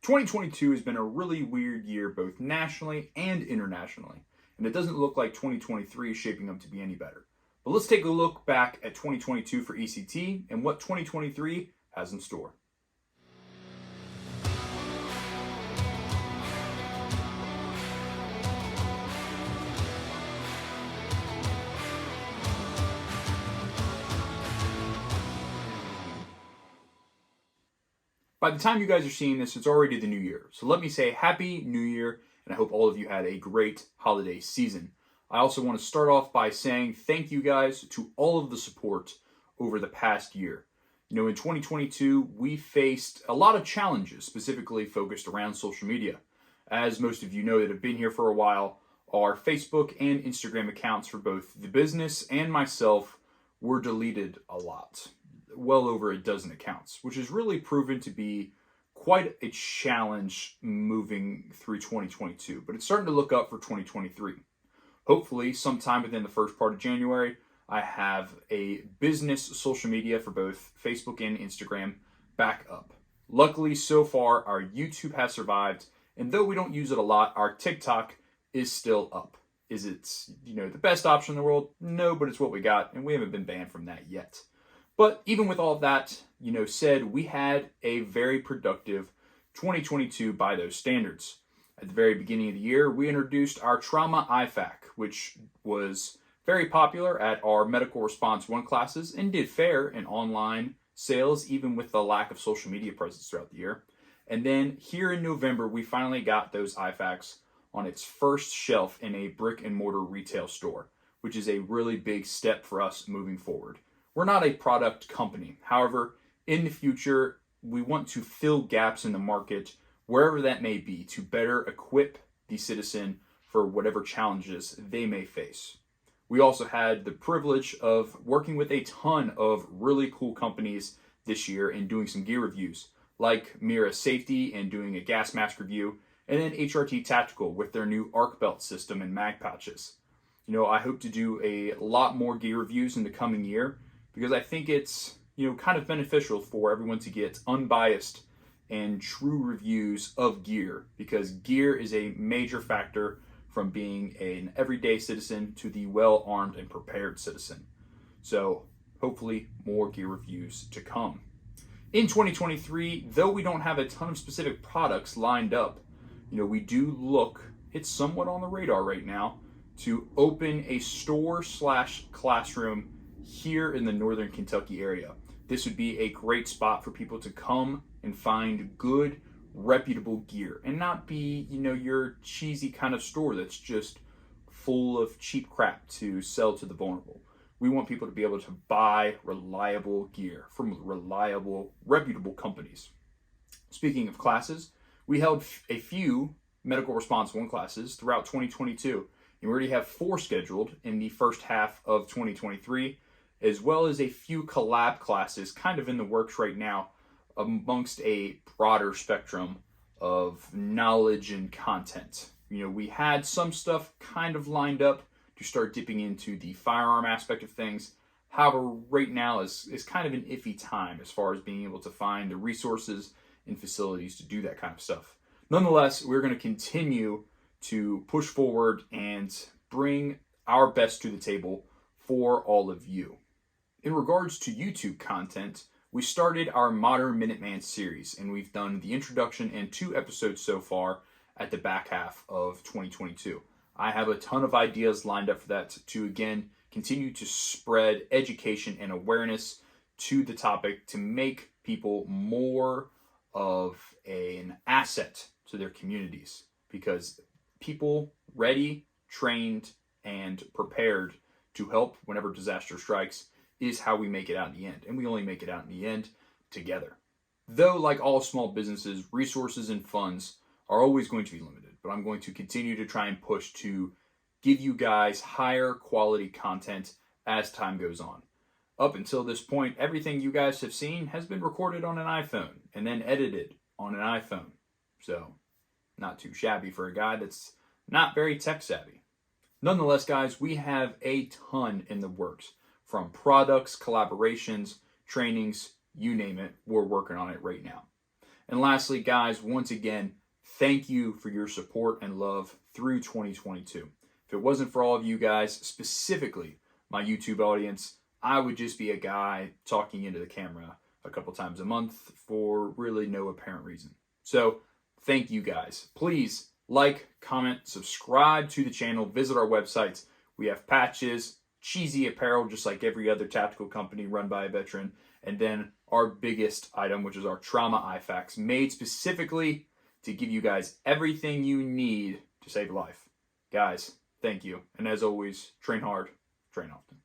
2022 has been a really weird year both nationally and internationally, and it doesn't look like 2023 is shaping up to be any better. But let's take a look back at 2022 for ECT and what 2023 has in store. By the time you guys are seeing this, it's already the new year. So let me say Happy New Year, and I hope all of you had a great holiday season. I also want to start off by saying thank you guys to all of the support over the past year. In 2022, we faced a lot of challenges, specifically focused around social media. As most of you know that have been here for a while, our Facebook and Instagram accounts for both the business and myself were deleted a lot. Well over a dozen accounts, which has really proven to be quite a challenge moving through 2022, but it's starting to look up for 2023. Hopefully, sometime within the first part of January, I have a business social media for both Facebook and Instagram back up. Luckily, so far, our YouTube has survived, and though we don't use it a lot, our TikTok is still up. Is it, the best option in the world? No, but it's what we got, and we haven't been banned from that yet. But even with all of that, said, we had a very productive 2022 by those standards. At the very beginning of the year, we introduced our Trauma IFAK, which was very popular at our Medical Response 1 classes and did fair in online sales, even with the lack of social media presence throughout the year. And then here in November, we finally got those IFAKs on its first shelf in a brick and mortar retail store, which is a really big step for us moving forward. We're not a product company. However, in the future, we want to fill gaps in the market, wherever that may be, to better equip the citizen for whatever challenges they may face. We also had the privilege of working with a ton of really cool companies this year and doing some gear reviews, like Mira Safety and doing a gas mask review, and then HRT Tactical with their new arc belt system and mag pouches. I hope to do a lot more gear reviews in the coming year, because I think it's, kind of beneficial for everyone to get unbiased and true reviews of gear, because gear is a major factor from being an everyday citizen to the well-armed and prepared citizen. So hopefully more gear reviews to come. In 2023, though we don't have a ton of specific products lined up, we do look, it's somewhat on the radar right now, to open a store/classroom here in the Northern Kentucky area. This would be a great spot for people to come and find good, reputable gear and not be, your cheesy kind of store that's just full of cheap crap to sell to the vulnerable. We want people to be able to buy reliable gear from reliable, reputable companies. Speaking of classes, we held a few Medical Response 1 classes throughout 2022, and we already have 4 scheduled in the first half of 2023, as well as a few collab classes kind of in the works right now amongst a broader spectrum of knowledge and content. We had some stuff kind of lined up to start dipping into the firearm aspect of things. However, right now is kind of an iffy time as far as being able to find the resources and facilities to do that kind of stuff. Nonetheless, we're going to continue to push forward and bring our best to the table for all of you. In regards to YouTube content, we started our Modern Minuteman series, and we've done the introduction and 2 episodes so far at the back half of 2022. I have a ton of ideas lined up for that to, again, continue to spread education and awareness to the topic to make people more of an asset to their communities, because people ready, trained, and prepared to help whenever disaster strikes is how we make it out in the end. And we only make it out in the end together. Though, like all small businesses, resources and funds are always going to be limited, but I'm going to continue to try and push to give you guys higher quality content as time goes on. Up until this point, everything you guys have seen has been recorded on an iPhone and then edited on an iPhone. So, not too shabby for a guy that's not very tech savvy. Nonetheless, guys, we have a ton in the works. From products, collaborations, trainings, you name it, we're working on it right now. And lastly, guys, once again, thank you for your support and love through 2022. If it wasn't for all of you guys, specifically my YouTube audience, I would just be a guy talking into the camera a couple times a month for really no apparent reason. So thank you guys. Please like, comment, subscribe to the channel, visit our websites. We have patches, cheesy apparel, just like every other tactical company run by a veteran. And then our biggest item, which is our Trauma IFAKs, made specifically to give you guys everything you need to save a life. Guys, thank you. And as always, train hard, train often.